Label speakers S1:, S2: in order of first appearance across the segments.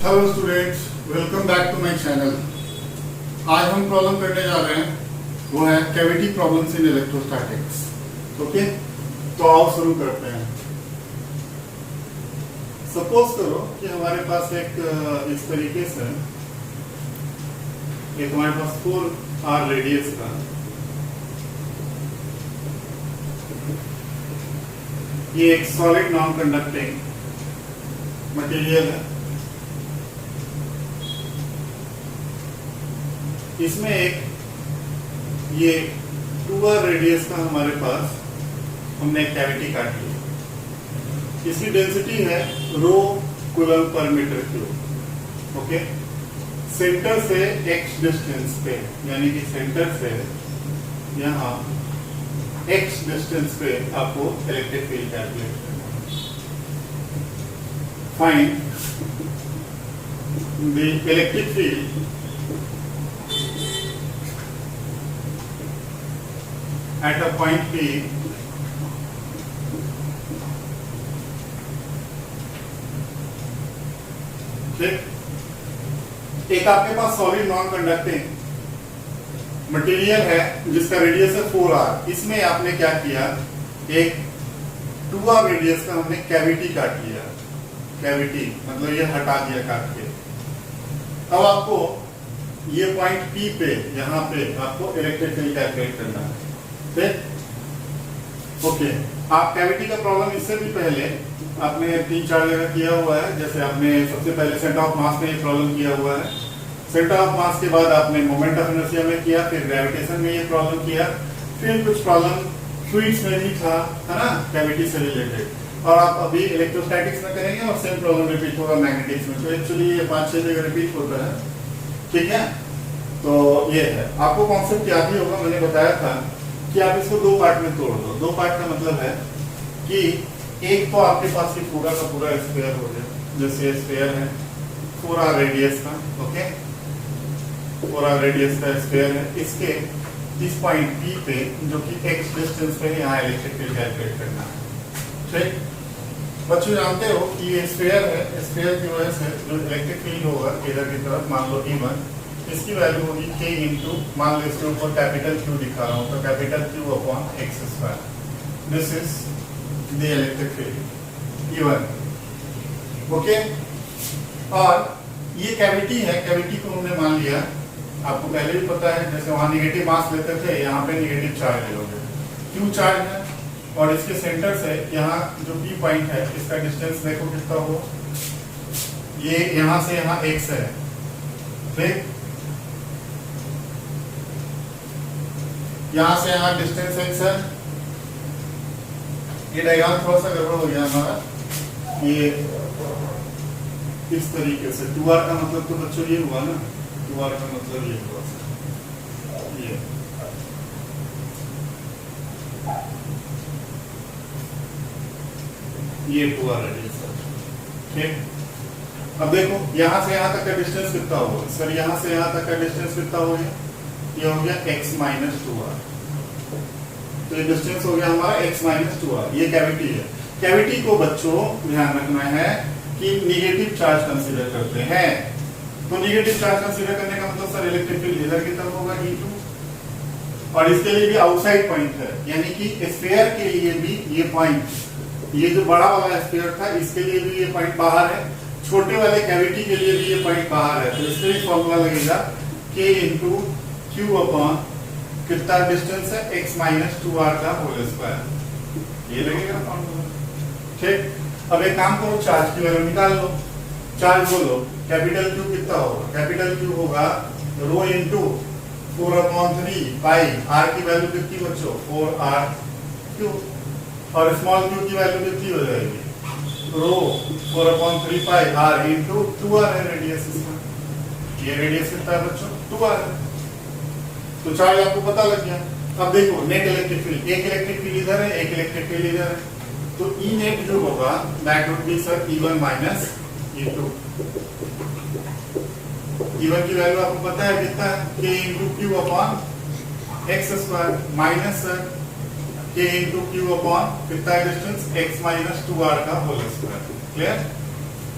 S1: Hello students, welcome back to my channel. आज हम problem करने जा रहे हैं, वो है cavity problems in electrostatics. Okay, तो आओ शुरू करते हैं। सपोज करो कि हमारे पास एक इस तरीके से एक हमारे पास 4r रेडियस का ये एक सॉलिड नॉन कंडक्टिंग मटेरियल है। इसमें एक ये 2r रेडियस का हमारे पास हमने एक कैविटी काट ली। इसकी डेंसिटी है rho coulomb per metre cube. Okay, centre से x डिस्टेंस पे, यानी कि सेंटर से यहाँ x डिस्टेंस पे आपको इलेक्ट्रिक फील्ड कैलकुलेट करना है। Find the electric field at a point P ठीक। एक आपके पास सॉलिड नॉन कंडक्टिंग मटेरियल है जिसका रेडियस है 4r। इसमें आपने क्या किया, एक 2r रेडियस का हमने कैविटी काट लिया। कैविटी मतलब ये हटा दिया काट के। अब आपको ये पॉइंट P पे, यहाँ पे आपको इलेक्ट्रिक फील्ड कैलकुलेट करना है। ओके, आप कैविटी का प्रॉब्लम इससे भी पहले आपने 3-4 जगह किया हुआ है। जैसे आपने सबसे पहले सेंटर ऑफ मास में ये प्रॉब्लम किया हुआ है। सेंटर ऑफ मास के बाद आपने मोमेंट ऑफ इनर्शिया में किया, फिर ग्रेविटेशन में ये प्रॉब्लम किया, फिर कुछ प्रॉब्लम फ्लूइड्स में भी था, है ना, कैविटी से रिलेटेड। और आप अभी इलेक्ट्रोस्टैटिक्स में करेंगे और सेम प्रॉब्लम रिपीट होगा मैग्नेटिक्स में। तो एक्चुअली ये 5-6 जगह रिपीट होता है। ठीक है, तो ये है, आपको कॉन्सेप्ट याद ही होगा। मैंने बताया था कि आप इसको 2 पार्ट में तोड़ दो। 2 पार्ट का मतलब है कि एक तो आपके पास ये पूरा का पूरा स्फीयर हो जाए, जैसे स्फीयर है 4r रेडियस का। ओके, 4r रेडियस का स्फीयर है। इसके इस पॉइंट P पे, जो कि x डिस्टेंस पे यहाँ इलेक्ट्रिक फील्ड कैलकुलेट करना है। ठीक, बच्चों जानते हो कि ये स्फीयर है। स्फीयर की वजह से जो इलेक्ट्रिक फील्ड होगा इधर की तरफ, मान लो E1, इसकी वैल्यू होगी k इंटू, मान लो इसके ऊपर कैपिटल Q दिखा रहा हूँ, तो capital Q upon x square. This is the electric field E1। Okay, और ये कैविटी है। कैविटी को हमने मान लिया, आपको पहले भी पता है, जैसे वहां निगेटिव मास लेते थे, यहाँ पे निगेटिव चार्ज ले लोगे। Q चार्ज है और इसके सेंटर से यहाँ जो P पॉइंट है, इसका डिस्टेंस देखो कितना हो, ये यहाँ से यहाँ x है। ठीक, यहां से यहां डिस्टेंस x है। ये डायग्राम थोड़ा सा गड़बड़ हो गया हमारा। ये इस तरीके से 2r का मतलब तो बच्चों ये हुआ ना, 2r का मतलब ये हुआ, ये 2r रेडियस। ठीक, अब देखो यहां से यहां तक का डिस्टेंस कितना होगा सर, यहां से यहां तक का डिस्टेंस कितना हो गया, ये हो गया x माइनस 2r। तो ये डिस्टेंस हो गया हमारा x माइनस 2r। ये कैविटी है। कैविटी को बच्चों ध्यान रखना है कि निगेटिव चार्ज कंसीडर करते हैं। तो निगेटिव चार्ज कंसीडर करने का मतलब सर इलेक्ट्रिक फील्ड इधर की तरफ होगा E2, और इसके लिए भी आउटसाइड पॉइंट है, यानी कि स्फीयर के लिए भी ये पॉइंट, ये जो बड़ा वाला स्फीयर था, इसके लिए भी ये पॉइंट बाहर है, छोटे वाले कैविटी के लिए भी ये पॉइंट बाहर है। तो इसके लिए फॉर्मूला लगेगा k इंटू Q अपॉन कितना डिस्टेंस है, x माइनस 2r का होल स्क्वायर, ये लगेगा फॉर्मूला। ठीक, अब एक काम करो, चार्ज की वैल्यू निकाल लो। चार्ज बोलो, कैपिटल Q कितना होगा, कैपिटल Q होगा रो इंटू 4/3 पाई, r की वैल्यू कितनी बच्चों, 4r3, और स्मॉल q की वैल्यू कितनी हो जाएगी, रो 4/3 पाई r इंटू 2r है रेडियस इसका। ये रेडियस कितना है बच्चों, 2r है। तो चार्ज आपको पता लग गया। अब देखो नेट इलेक्ट्रिक फील्ड, एक इलेक्ट्रिक फील्ड इधर है, एक इलेक्ट्रिक फील्ड इधर है। तो E नेट जो होगा that would be sir E1 minus E2। E1 की वैल्यू आपको पता है कितना है, k into Q upon x square minus sir k into Q upon कितना डिस्टेंस x माइनस 2r का होल स्क्वायर। क्लियर।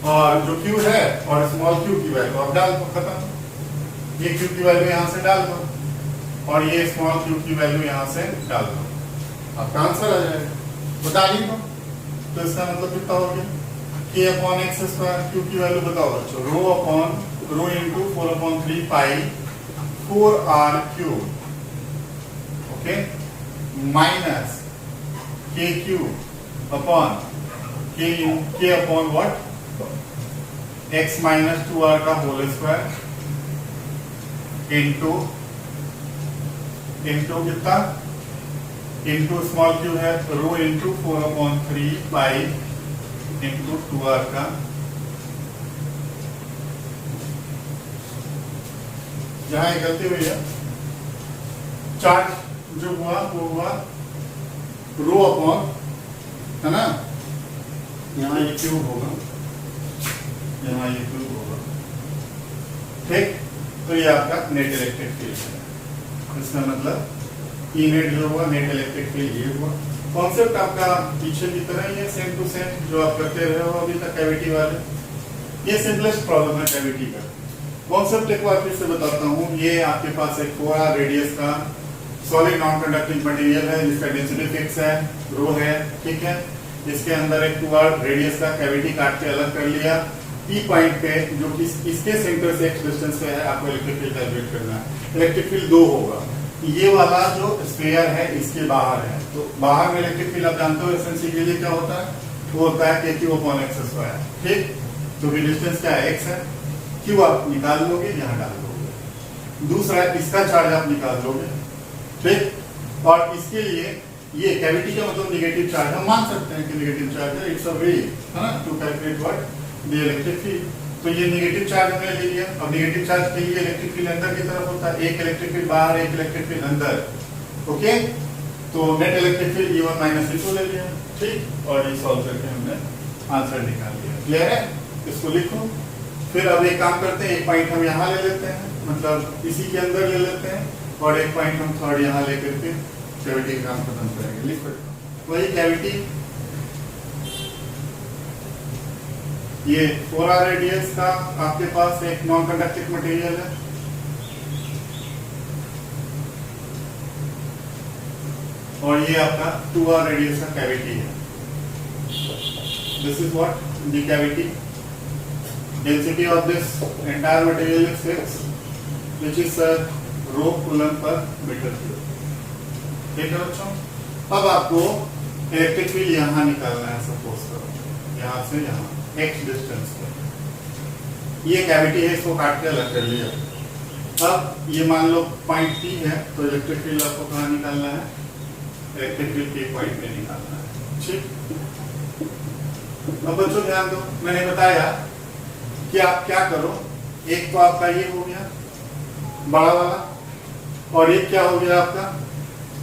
S1: और जो Q है और स्मॉल q की वैल्यू आप डाल दो, खत्म। ये Q की वैल्यू यहाँ से डाल दो और ये स्मॉल q की वैल्यू यहाँ से डाल दो, आपका आंसर आ जाएगा। बता दी तो इसका मतलब कितना हो गया, k upon x square, Q की वैल्यू बताओ बच्चों, रो इंटू 4/3 पाई 4r क्यूब, ओके, माइनस के क्यूब अपॉन के upon what, x minus 2r का होल स्क्वायर इंटू कितना, इंटू स्मॉल क्यू है rho into 4/3 pi into 2r का, जहां एक गलती हुई है, चार्ज जो हुआ वो हुआ रो अपॉन, है ना, यहाँ ये क्यूब होगा, यहाँ ये क्यूब होगा, ठीक। तो ये आपका नेट इलेक्ट्रिक फील्ड है, इसका मतलब ई नेट जो हुआ, नेट इलेक्ट्रिक फील्ड ये हुआ। कॉन्सेप्ट आपका पीछे की तरह ही है, सेम टू सेम जो आप करते रहे हो अभी तक कैविटी वाले। ये सिंपलेस्ट प्रॉब्लम है कैविटी का। कॉन्सेप्ट एक बार फिर से बताता हूँ। ये आपके पास एक 4r रेडियस का सॉलिड नॉन कंडक्टिंग मटेरियल है जिसका डेंसिटी फिक्स है, रो है, ठीक है। इसके अंदर एक 2r रेडियस का कैविटी काट के अलग कर लिया। P पॉइंट पे जो कि इसके सेंटर से x डिस्टेंस पे है, आपको इलेक्ट्रिक फील्ड कैलकुलेट करना है। इलेक्ट्रिक फील्ड 2 होगा, ये वाला जो स्फीयर है इसके बाहर है, तो बाहर में इलेक्ट्रिक फील्ड आप जानते हो एसेंसी के लिए क्या होता है, वो होता है k q upon x square, ठीक। तो भी डिस्टेंस क्या है, x है, q आप निकाल लोगे, यहाँ डाल दोगे। दूसरा इसका चार्ज आप निकाल लोगे, ठीक। और इसके लिए ये कैविटी का मतलब नेगेटिव चार्ज हम मान सकते हैं कि नेगेटिव चार्ज है, इट्स अ वे, है ना, to calculate what the electric field. तो ये नेगेटिव चार्ज हमने ले लिया। अब नेगेटिव चार्ज के लिए इलेक्ट्रिक फील्ड अंदर की तरफ होता है, एक इलेक्ट्रिक फील्ड बाहर, एक इलेक्ट्रिक फील्ड अंदर, ओके। तो net electric field E1 minus E2 ले लिया, ठीक। और ये सॉल्व करके हमने आंसर निकाल लिया। क्लियर है, इसको लिखो। फिर अब एक काम करते हैं, एक पॉइंट हम यहाँ ले लेते हैं, मतलब इसी के अंदर ले लेते हैं, और एक पॉइंट हम थर्ड यहाँ लेकर के कैविटी का काम खत्म करेंगे। लिखो वही कैविटी, ये 4r रेडियस का आपके पास एक नॉन कंडक्टिंग मटेरियल है, और ये आपका 2r रेडियस का कैविटी है। This is what the cavity, density of this entire material is 6 which is rho coulomb per metre cube, ठीक है बच्चों। अब आपको इलेक्ट्रिक फील्ड यहाँ निकालना है, सपोज करो यहाँ से यहाँ x डिस्टेंस पे ये कैविटी है, इसको काट के अलग कर लिया। अब ये मान लो पॉइंट P है, तो इलेक्ट्रिक फील्ड आपको कहाँ निकालना है, इलेक्ट्रिक फील्ड P पॉइंट पे निकालना है, ठीक। अब बच्चों ध्यान दो, मैंने बताया कि आप क्या करो, एक तो आपका ये हो गया बड़ा वाला, और एक क्या हो गया आपका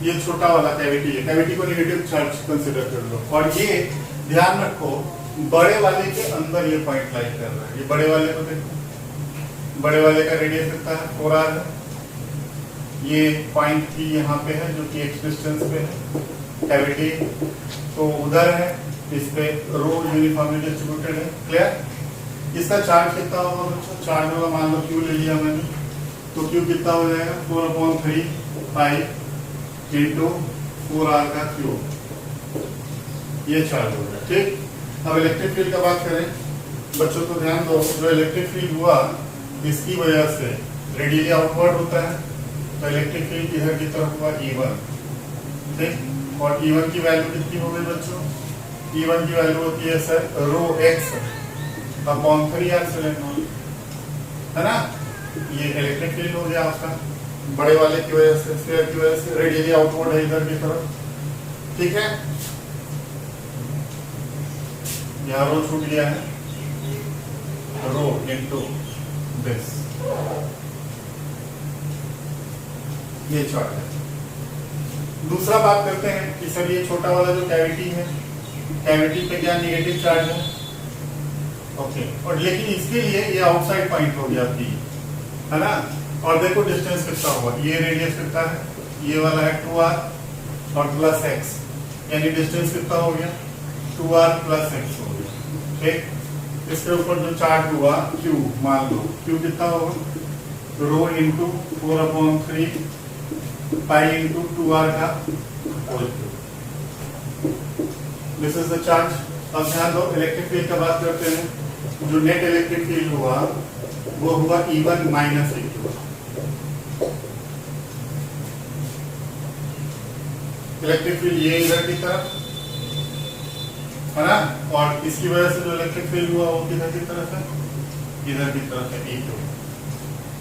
S1: ये छोटा वाला कैविटी है। कैविटी को नेगेटिव चार्ज कंसीडर कर लो, और ये ध्यान रखो बड़े वाले के अंदर ये पॉइंट लाई कर रहा है। ये बड़े वाले को देखो, बड़े वाले का रेडियस कितना है, 4r है। ये पॉइंट P यहाँ पे है जो कि x डिस्टेंस पे है, कैविटी तो उधर है, इस पे रो यूनिफॉर्मली डिस्ट्रीब्यूटेड है। क्लियर। इसका चार्ज कितना होगा बच्चों, चार्ज होगा, मान लो Q ले लिया मैंने, तो Q कितना हो जाएगा, 4/3 पाई इंटू 4r का क्यूब, ये चार्ज हो गया, ठीक। अब इलेक्ट्रिक फील्ड का बात करें बच्चों, तो ध्यान दो, जो इलेक्ट्रिक फील्ड हुआ इसकी वजह से रेडियली आउटवर्ड होता है, तो इलेक्ट्रिक फील्ड इधर की तरफ हुआ E1, ठीक। और E1 की वैल्यू कितनी हो गई बच्चों, E1 की वैल्यू होती है सर रो x अपॉन 3r से लेना, है ना। ये इलेक्ट्रिक फील्ड हो गया आपका बड़े वाले की वजह से, स्फीयर की वजह से रेडियली आउटवर्ड है इधर की तरफ, ठीक है। यहाँ रो छूट गया है, रो इनटू दिस, ये चार्ज है। दूसरा बात करते हैं कि सर ये छोटा वाला जो कैविटी है, कैविटी पे क्या नेगेटिव चार्ज है, ओके। और लेकिन इसके लिए ये आउटसाइड पॉइंट हो गया P, है ना। और देखो डिस्टेंस कितना होगा, ये रेडियस कितना है, ये वाला है 2r और प्लस x, यानी डिस्टेंस कितना हो गया, 2r प्लस x हो गया, ठीक। इसके ऊपर जो चार्ज हुआ Q, मान लो Q कितना होगा, rho into 4/3 pi into 2r का whole cube. This is the charge. अब ध्यान दो, इलेक्ट्रिक फील्ड का बात करते हैं। जो नेट इलेक्ट्रिक फील्ड हुआ वो हुआ E1 minus E2। Electric field ये इधर की तरफ है ना, और इसकी वजह से जो इलेक्ट्रिक फील्ड हुआ वो किधर की तरफ है, इधर की तरफ है E2।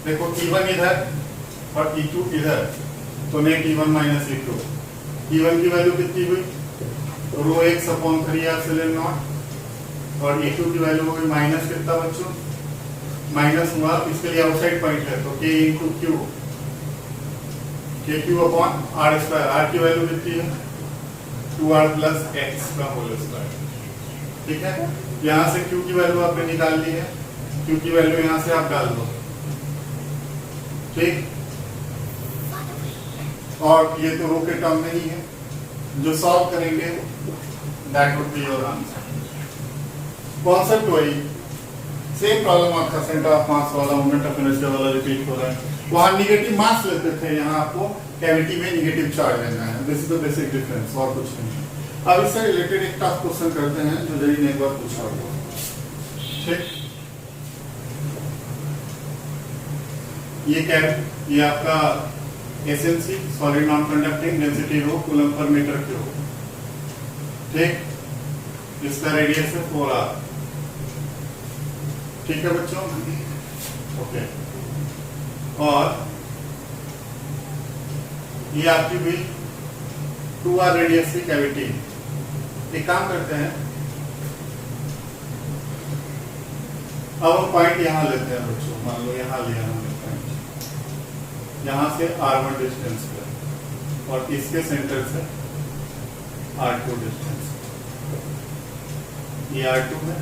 S1: देखो E1 इधर और E2 इधर, तो net E1 minus E2। E1 की वैल्यू कितनी हुई, रो x/3r0, और E2 की वैल्यू हो गई माइनस कितना बच्चों, माइनस हुआ, इसके लिए आउटसाइड पॉइंट है तो k into Q, KQ/r²। r की वैल्यू कितनी है, 2r प्लस x का होल स्क्वायर। ठीक है, यहाँ से Q की वैल्यू आपने निकाल ली है, Q की वैल्यू यहाँ से आप डाल दो। ठीक, और ये तो रो के टर्म में ही है, जो सॉल्व करेंगे that would be your answer. Concept वही, सेम प्रॉब्लम आपका सेंटर ऑफ मास वाला, मोमेंट ऑफ इनर्शिया वाला रिपीट हो रहा है। वहां निगेटिव मास लेते थे, यहाँ आपको कैविटी में निगेटिव चार्ज लेना है। This is the basic difference, और कुछ नहीं। अब इससे रिलेटेड एक टफ क्वेश्चन करते हैं जो जरी ने एक बार पूछा हुआ। ठीक, ये आपका SNC solid non conducting, density rho coulomb per metre cube. ठीक, इसका रेडियस है 4r। ठीक है बच्चों, ओके। और ये आपकी भी 2r रेडियस की कैविटी। एक काम करते हैं, अब हम पॉइंट यहां लेते हैं बच्चों, मान लो यहां लिया हमने पॉइंट, यहां से r1 डिस्टेंस पे, और इसके सेंटर से r2 डिस्टेंस। ये r2 है,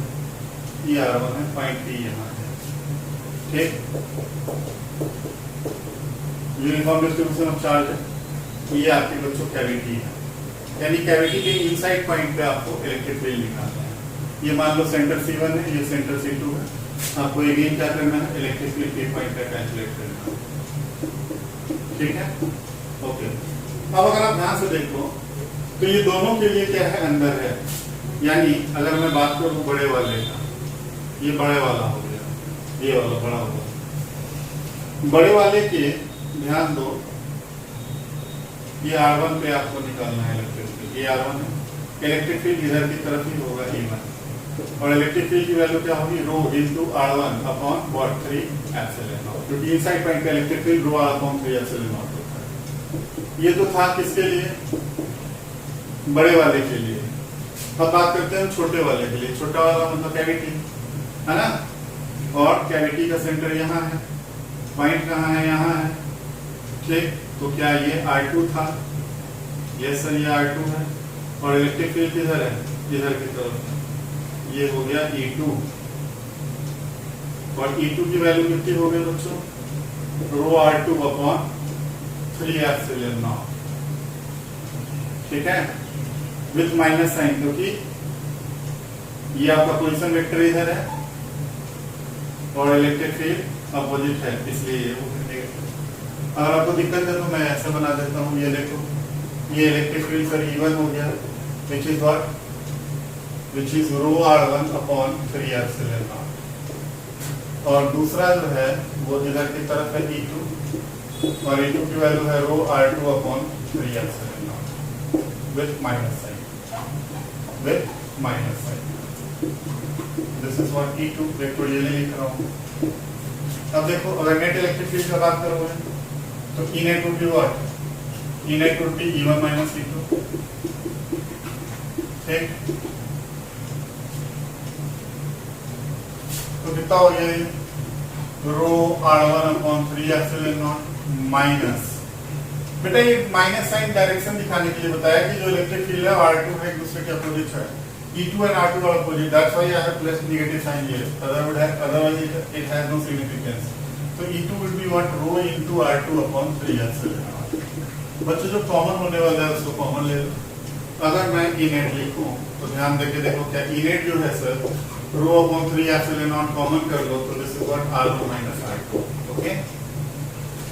S1: ये r1 है, पॉइंट P यहाँ है। ठीक, यूनिफॉर्म डिस्ट्रीब्यूशन ऑफ चार्ज है। ये आपकी बच्चों कैविटी है, यानी कैविटी के इनसाइड पॉइंट पे आपको इलेक्ट्रिक फील्ड निकालना है। ये मान लो सेंटर C1 है, ये सेंटर C2 है। आपको अगेन क्या करना है, इलेक्ट्रिक फील्ड के पॉइंट पे कैलकुलेट करना है। ठीक है, ओके। अब अगर आप ध्यान से देखो तो ये दोनों के लिए क्या है, अंदर है। यानी अगर मैं बात करूं बड़े वाले का, ये बड़े वाला हो गया, ये वाला बड़ा होगा। बड़े वाले के ध्यान दो, ये R1 पे आपको निकालना है इलेक्ट्रिक फील्ड। ये R1 है, इलेक्ट्रिक फील्ड इधर की तरफ ही होगा E1, और इलेक्ट्रिक फील्ड की वैल्यू क्या होगी, रो इंटू R1/3 क्योंकि इनसाइड पॉइंट का इलेक्ट्रिक फील्ड रो R/3 होता है। ये तो था किसके लिए, बड़े वाले के लिए। अब बात करते हैं छोटे वाले के लिए। छोटा वाला मतलब कैविटी है ना, और कैविटी का सेंटर यहाँ है, पॉइंट कहाँ है, यहाँ है। ठीक, तो क्या ये R2 था, यस सर ये R2 है, और इलेक्ट्रिक फील्ड किधर है, इधर की तरफ है। ये हो गया E2, और E2 की वैल्यू कितनी हो गई बच्चों, रो R2/3r0। ठीक है, विथ माइनस साइन, क्योंकि ये आपका पोजीशन वेक्टर इधर है और इलेक्ट्रिक फील्ड अपोजिट है, इसलिए ये अगर आपको दिक्कत है तो मैं ऐसा बना देता हूँ। ये देखो, ये इलेक्ट्रिक फील्ड सर E1 हो गया, which is what, which is rho R1/3r0, और दूसरा जो है वो इधर की तरफ है E2, और E2 की वैल्यू है rho R2/3r0 with minus sign, with minus sign. This is what E2, vectorially लिख रहा हूँ। अब देखो, अगर नेट इलेक्ट्रिक फील्ड की बात करोगे तो E net would be what? E net would be E1 minus E2. ठीक, तो कितना हो गया ये, रो R1/3r0 माइनस, बेटा ये माइनस साइन डायरेक्शन दिखाने के लिए बताया कि जो इलेक्ट्रिक फील्ड है R2 है, एक दूसरे के अपोजिट है। E2 and R2 are opposite, that's why I have placed negative sign here, otherwise it has no significance. तो E2 will be what, row into R2/3r0। बच्चों जो कॉमन होने वाला है उसको कॉमन ले लो। अगर मैं E net लिखूं तो ध्यान देके देखो, क्या E net जो है sir rho upon 3 epsilon not common कर लो तो this is what r1 minus r2। Okay,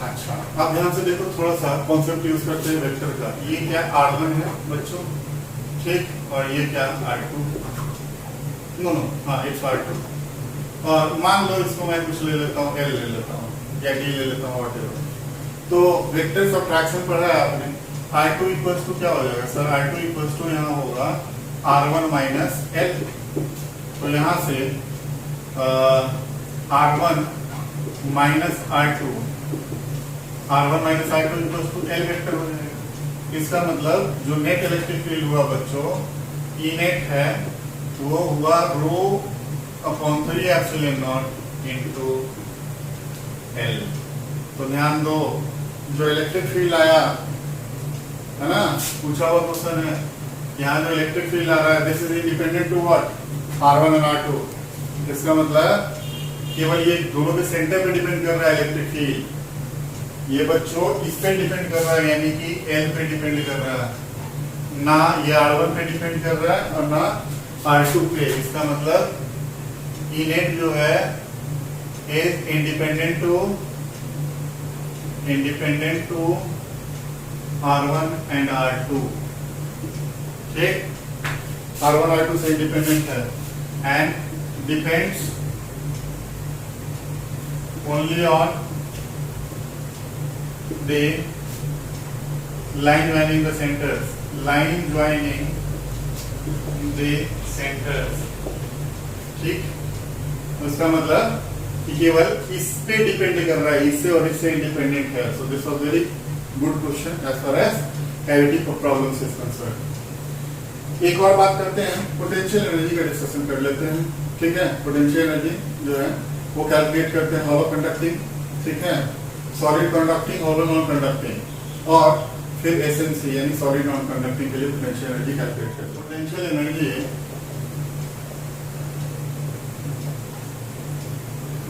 S1: अच्छा अब ध्यान से देखो, थोड़ा सा कॉन्सेप्ट यूज करते हैं वेक्टर का। ये क्या r1 है बच्चों, ठीक, और ये क्या r2, नो हाँ इट्स r2। और मान लो इसको मैं कुछ ले लेता हूँ, l ले लेता हूँ या d ले लेता हूँ, व्हाटएवर। तो वेक्टर सब्ट्रैक्शन पढ़ा है आपने। r2 इक्वल्स टू क्या हो जाएगा सर, r2 इक्वल्स टू यहाँ होगा r1 माइनस l। तो यहाँ से r1 minus r2 equals to l vector हो जाएगा। इसका मतलब जो नेट इलेक्ट्रिक फील्ड हुआ बच्चों, ई नेट है, वो हुआ rho upon 3 epsilon not into l। तो ध्यान दो, जो इलेक्ट्रिक फील्ड आया है ना, पूछा हुआ क्वेश्चन है, यहाँ जो इलेक्ट्रिक फील्ड आ रहा है this is independent to what, r1 and r2। इसका मतलब केवल ये दोनों के सेंटर पे डिपेंड कर रहा है इलेक्ट्रिक फील्ड। ये बच्चों इस पे डिपेंड कर रहा है, यानी कि l पे डिपेंड कर रहा है, ना ये r1 पे डिपेंड कर रहा है और ना r2 पे। इसका मतलब ई नेट जो है is independent to r1 and r2। ठीक, r1 r2 से इंडिपेंडेंट है and depends only on the line joining the centers, ठीक। उसका मतलब कि केवल इस पे डिपेंड कर रहा है, इससे और इससे इंडिपेंडेंट है। So this was very good question as far as cavity problems is concern. एक और बात करते हैं, पोटेंशियल एनर्जी का डिस्कशन कर लेते हैं, ठीक है। पोटेंशियल एनर्जी जो है वो कैलकुलेट करते हैं, हॉलो कंडक्टिंग, ठीक है, solid conducting, hollow non conducting, और फिर एसएनसी यानी सॉलिड नॉन कंडक्टिंग के लिए पोटेंशियल एनर्जी कैलकुलेट करते हैं। Potential energy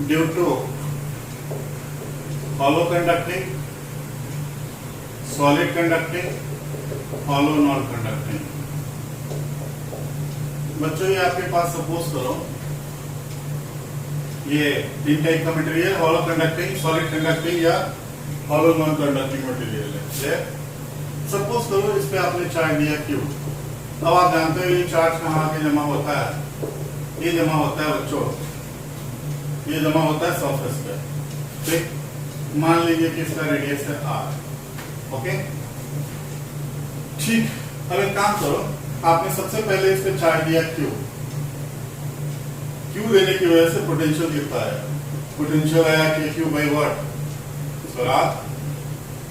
S1: due to hollow conducting, solid conducting, hollow non conducting. बच्चों ये आपके पास सपोज करो ये तीन टाइप का material, hollow conducting, solid conducting या हॉलो नॉन कंडक्टिंग मटेरियल है। सपोज करो इस पे आपने चार्ज दिया Q। अब आप जानते हो ये चार्ज कहाँ आके जमा होता है, ये जमा होता है बच्चों, ये जमा होता है सरफेस पे, ठीक। मान लीजिए कि इसका रेडियस है r, ओके, ठीक। अब एक काम करो, आपने सबसे पहले इस पे चार्ज दिया Q देने की वजह से पोटेंशियल कितना है, पोटेंशियल आया KQ बाई व्हाट,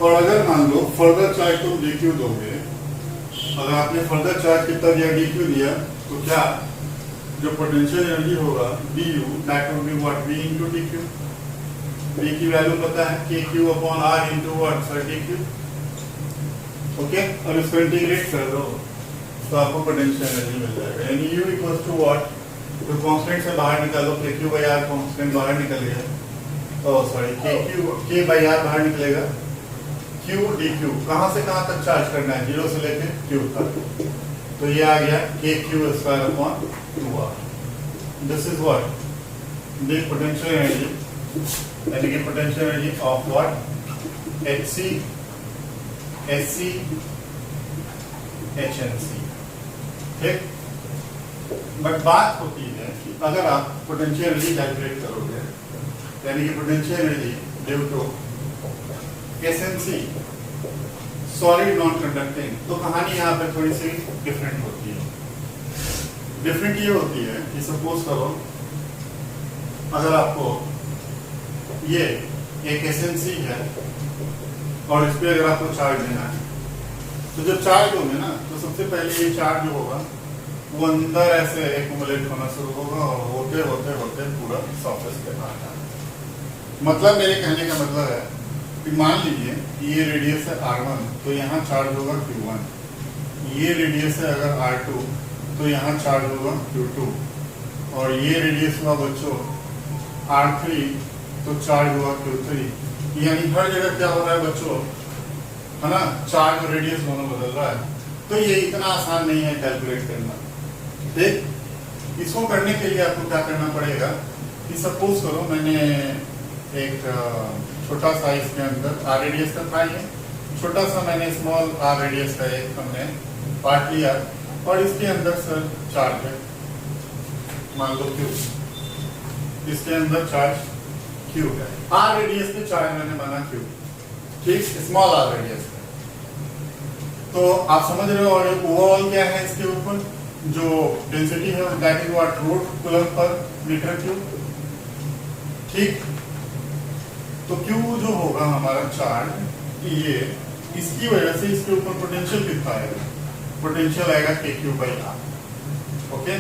S1: और अगर मान लो फर्दर चार्ज तुम dq दोगे, अगर आपने फर्दर चार्ज कितना दिया dq दिया, तो क्या जो पोटेंशियल एनर्जी होगा du that will be what v into dq। v की वैल्यू पता है kq upon r into what sir dq, okay. और इसको इंटीग्रेट कर दो तो आपको पोटेंशियल एनर्जी मिल जाएगा, यानी u इक्वल्स टू व्हाट, तो कांस्टेंट से बाहर निकालो, kq बाई r कांस्टेंट बाहर निकल गया, oh sorry k by r बाहर निकलेगा, q dq। कहां से कहां तक चार्ज करना है, 0 से लेकर q तक, तो ये आ गया kq square upon 2r। This is what the potential energy, यानी कि potential energy of what, hc sc hNc, ठीक। बट बात होती है कि अगर आप पोटेंशियल एनर्जी कैलकुलेट करोगे, यानी कि potential energy due to SNC solid non conducting, तो कहानी यहाँ पे थोड़ी सी डिफरेंट होती है। डिफरेंट ये होती है कि सपोज करो अगर आपको ये एक एसएनसी है और इस पे अगर आपको चार्ज देना है, तो जब चार्ज दोगे ना, तो सबसे पहले ये चार्ज जो होगा वो अंदर ऐसे एक्युमुलेट होना शुरू होगा और होते होते होते पूरा सरफेस पे आ जाएगा। मतलब मेरे कहने का मतलब है कि मान लीजिए कि ये रेडियस है r1, तो यहाँ चार्ज होगा q1, ये रेडियस है अगर r2, तो यहाँ चार्ज होगा q2, और ये रेडियस हुआ बच्चों r3, तो चार्ज हुआ q3। यानी हर जगह क्या हो रहा है बच्चों, है ना, चार्ज और रेडियस दोनों बदल रहा है। तो ये इतना आसान नहीं है कैलकुलेट करना, ठीक। इसको करने के लिए आपको क्या करना पड़ेगा कि सपोज करो मैंने एक छोटा सा इसके अंदर आर रेडियस का था, ये छोटा सा मैंने स्मॉल आर रेडियस का एक हमने पार्ट लिया और इसके अंदर सर चार्ज है, मान लो क्यू, इसके अंदर चार्ज क्यू है, आर रेडियस पे चार्ज मैंने माना क्यू, ठीक, स्मॉल आर रेडियस पे। तो आप समझ रहे हो, और ओवरऑल क्या है इसके ऊपर जो डेंसिटी है that is what root coulomb per metre cube, ठीक। तो क्यू जो होगा हमारा चार्ज, ये इसकी वजह से इसके ऊपर पोटेंशियल कितना आएगा, पोटेंशियल आएगा के क्यू बाई आर, ओके।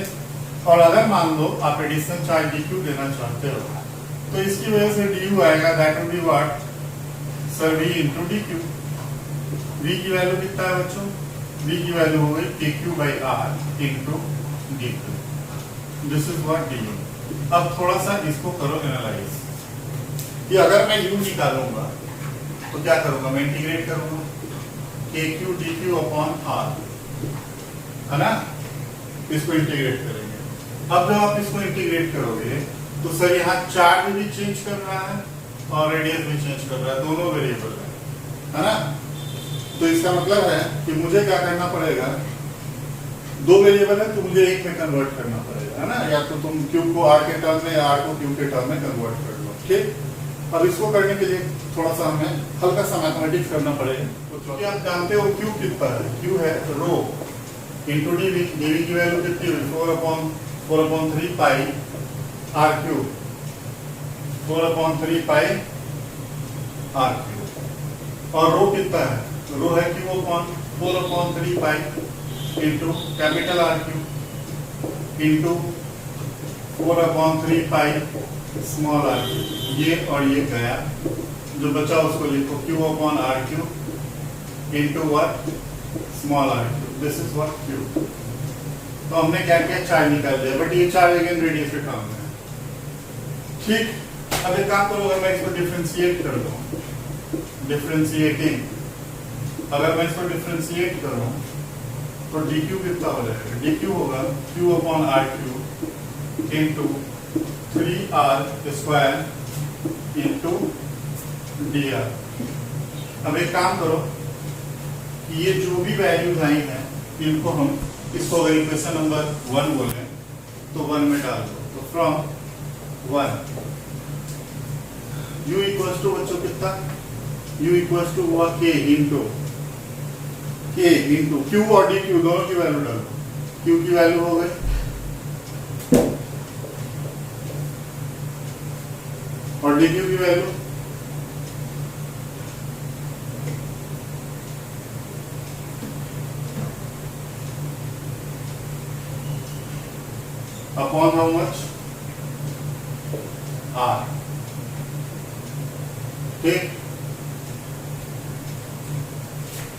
S1: और अगर मान लो आप एडिशनल चार्ज डी क्यू देना चाहते हो तो इसकी वजह से डी यू आएगा, that will be what sir V into D Q. V की वैल्यू कितना है बच्चों, वी की वैल्यू हो गई K Q by R into D Q, this is what D U. अब थोड़ा सा इसको करो एनालाइज कि अगर मैं यू निकालूंगा तो क्या करूंगा, मैं इंटीग्रेट करूंगा K Q D Q upon R, है ना, इसको इंटीग्रेट करेंगे। अब जब आप इसको इंटीग्रेट करोगे तो सर यहाँ चार्ज भी चेंज कर रहा है और रेडियस भी चेंज कर रहा है, दोनों वेरिएबल है ना। तो इसका मतलब है कि मुझे क्या करना पड़ेगा, दो वेरिएबल है तो मुझे एक में कन्वर्ट करना पड़ेगा, है ना, या तो तुम क्यू को आर के टर्म में या आर को क्यू के टर्म में कन्वर्ट कर लो, ठीक। अब इसको करने के लिए थोड़ा सा हमें हल्का सा मैथमेटिक्स करना पड़ेगा। तो क्योंकि आप जानते हो क्यू कितना है, क्यू है rho into d V, d V की वैल्यू कितनी हुई 4/3 pi R cube, 4/3 pi R cube. और रो कितना है, रो है Q upon 4/3 pi into capital R cube into 4/3 pi small R cube. ये और ये गया, जो बचा उसको लिखो Q upon R cube into what small R cube, this is what Q. तो हमने क्या किया, चार्ज निकाल दिया, बट ये चार्ज अगेन रेडियस के टर्म में, ठीक। अब एक काम करो, अगर मैं इसको डिफरेंशिएट कर दूं, डिफरेंशिएटिंग, अगर मैं इसको डिफरेंशिएट करूं तो डी क्यू कितना हो जाएगा, डी क्यू होगा Q upon R cube into 3r square into D R. अब एक काम करो कि ये जो भी वैल्यूज आई हैं इनको हम, इसको अगर इक्वेशन नंबर 1 बोले तो 1 में डाल दो, तो फ्रॉम 1 u इक्वल्स टू बच्चों कितना, u इक्वल्स टू हुआ k इंटू q और डी क्यू दोनों की वैल्यू डालो, q की वैल्यू हो गई और डी क्यू की value upon how much R, ठीक।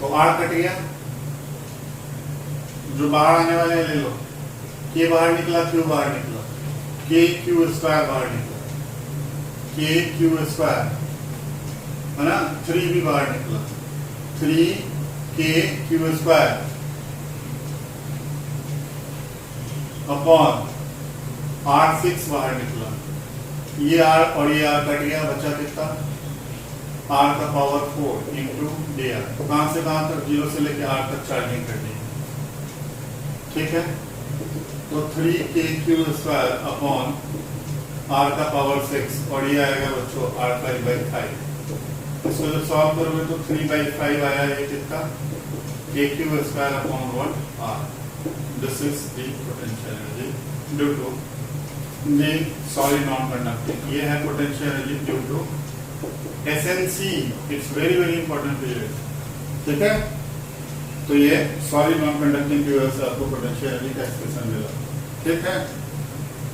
S1: तो आर कट गया, जो बाहर आने वाले ले लो, के बाहर निकला, क्यू बाहर निकला, के क्यू स्क्वायर बाहर निकला, के क्यू स्क्वायर, है ना, 3 भी बाहर निकला, 3 के क्यू स्क्वायर अपॉन R6 बाहर निकला, ये R और ये R कट गया, बचा कितना, R का पावर 4 इंटू डी आर। कहां से कहां तक, 0 से लेके R तक चार्जिंग करनी है, ठीक है। तो 3 के क्यू स्क्वायर अपॉन R का पावर 6 और ये आएगा बच्चों R5/5। इसको जब सॉल्व करोगे तो 3/5 आया, ये कितना, K Q square upon what R। This is the potential energy due to the solid non conducting. ये है potential energy due to SNC, it's very very important period, ठीक है। तो ये सॉलिड नॉन कंडक्टिंग की वजह से आपको पोटेंशियल एनर्जी का एक्सप्रेशन मिला, ठीक है,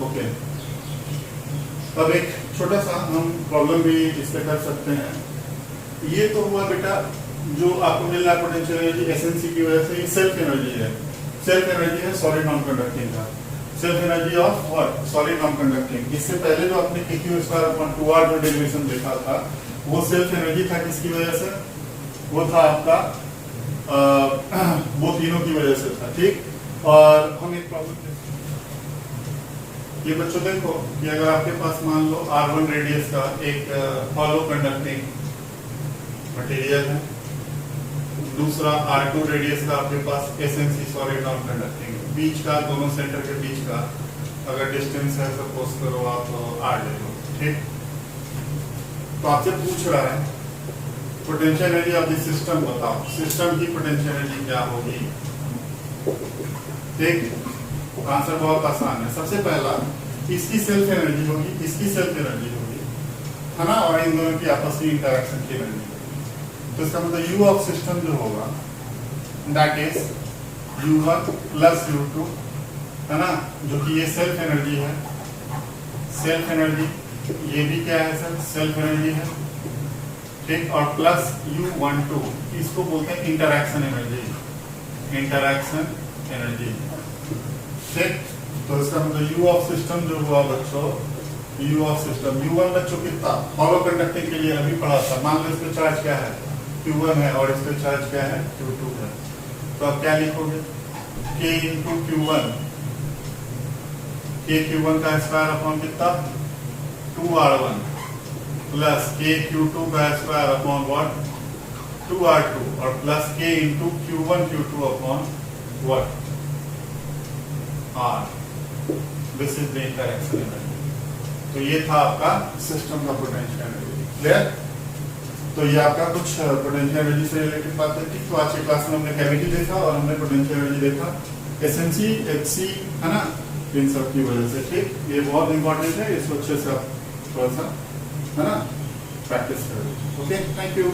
S1: ओके। अब एक छोटा सा हम प्रॉब्लम भी इस पे कर सकते हैं। ये तो हुआ बेटा जो आपको मिल रहा है पोटेंशियल एनर्जी SNC की वजह से, ये सेल्फ एनर्जी है, सेल्फ एनर्जी है सॉलिड नॉन कंडक्टिंग का, self energy of what solid non conducting. इससे पहले जो आपने KQ स्क्वायर अपॉन 2R जो डेरिवेशन देखा था वो सेल्फ एनर्जी था, किसकी वजह से, वो था आपका वो तीनों की वजह से था, ठीक। और हम एक प्रॉब्लम ये बच्चों देखो कि अगर आपके पास मान लो R1 रेडियस का एक हॉलो कंडक्टिंग मटेरियल है, दूसरा R2 रेडियस का आपके पास SNC सॉलिड नॉन कंडक्टिंग, बीच का दोनों सेंटर के बीच का अगर डिस्टेंस है सपोज करो आप R ले लो, ठीक। तो आपसे पूछ रहा है potential energy of this system बताओ, सिस्टम की पोटेंशियल एनर्जी क्या होगी। ठीक, आंसर बहुत आसान है। सबसे पहला इसकी सेल्फ एनर्जी होगी, इसकी सेल्फ एनर्जी होगी, है ना, और इन दोनों की आपस में इंटरेक्शन की एनर्जी होगी। तो इसका मतलब यू ऑफ सिस्टम जो होगा that is U1 plus U2, है ना, जो कि ये सेल्फ एनर्जी है, सेल्फ एनर्जी, ये भी क्या है सर, सेल्फ एनर्जी है, ठीक, और प्लस U12, इसको बोलते हैं इंटरैक्शन एनर्जी, इंटरैक्शन एनर्जी, ठीक। तो इसका मतलब U ऑफ सिस्टम जो हुआ बच्चों, U ऑफ सिस्टम, U1 बच्चों कितना हॉलो कंडक्टिंग के लिए अभी पढ़ा था, मान लो इस पे चार्ज क्या है Q1 है और इस पे चार्ज क्या है Q2 है, तो आप क्या लिखोगे K into Q1, K Q1 का स्क्वायर अपॉन कितना 2R1 प्लस K Q2 का स्क्वायर अपॉन व्हाट 2R2 और plus K into Q1 Q2 upon what R। This is the interaction energy. तो ये था आपका सिस्टम का पोटेंशियल एनर्जी, क्लियर। तो ये आपका कुछ पोटेंशियल एनर्जी से रिलेटेड बातें थी। तो आज की क्लास में हमने कैविटी देखा और हमने पोटेंशियल एनर्जी देखा, SNC HC, है ना, इन सब की वजह से, ठीक। ये बहुत इंपॉर्टेंट है, इसको अच्छे से आप थोड़ा सा, है ना, प्रैक्टिस करें। Okay, thank you.